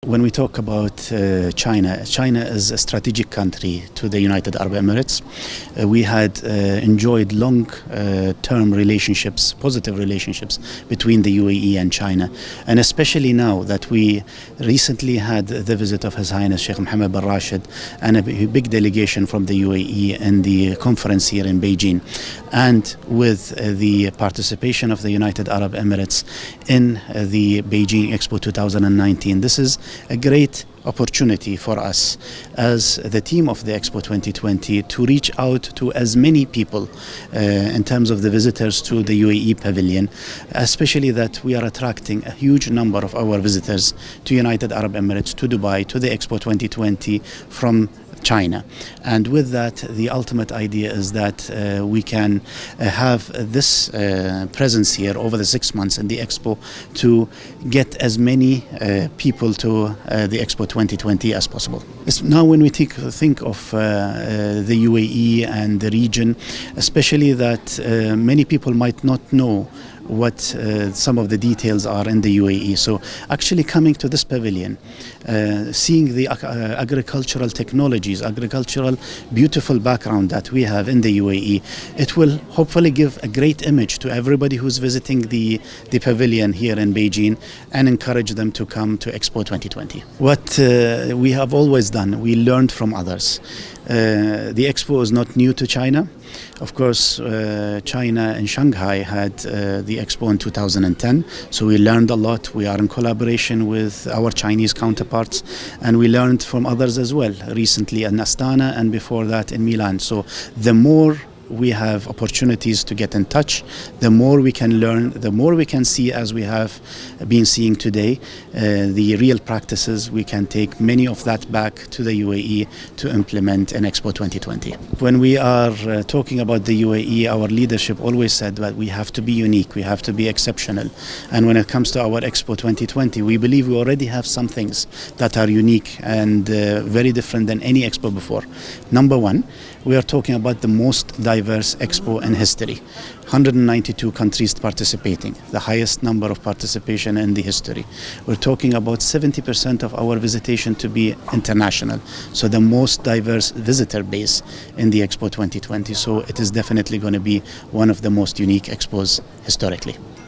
When we talk about China is a strategic country to the United Arab Emirates. We had enjoyed long-term relationships, positive relationships between the UAE and China. And especially now that we recently had the visit of His Highness Sheikh Mohammed bin Rashid and a big delegation from the UAE in the conference here in Beijing. And with the participation of the United Arab Emirates in the Beijing Expo 2019, this is a great opportunity for us as the team of the Expo 2020 to reach out to as many people in terms of the visitors to the UAE pavilion, especially that we are attracting a huge number of our visitors to United Arab Emirates, to Dubai, to the Expo 2020 from China. And with that, the ultimate idea is that we can have this presence here over the 6 months in the Expo to get as many people to the Expo 2020 as possible. Now when we think of the UAE and the region, especially that many people might not know what some of the details are in the UAE. So actually coming to this pavilion, seeing the agricultural technologies, agricultural beautiful background that we have in the UAE, it will hopefully give a great image to everybody who's visiting the pavilion here in Beijing and encourage them to come to Expo 2020. What we have always done, we learned from others. The Expo is not new to China. Of course, China and Shanghai had the Expo in 2010, so we learned a lot. We are in collaboration with our Chinese counterparts, and we learned from others as well, recently in Astana and before that in Milan. So the more we have opportunities to get in touch, the more we can learn, the more we can see, as we have been seeing today, the real practices. We can take many of that back to the UAE to implement in Expo 2020. When we are talking about the UAE, our leadership always said that we have to be unique, we have to be exceptional. And when it comes to our Expo 2020, we believe we already have some things that are unique and very different than any Expo before. Number one, we are talking about the most diverse Expo in history. 192 countries participating, the highest number of participation in the history. We're talking about 70% of our visitation to be international, so the most diverse visitor base in the Expo 2020. So it is definitely going to be one of the most unique Expos historically.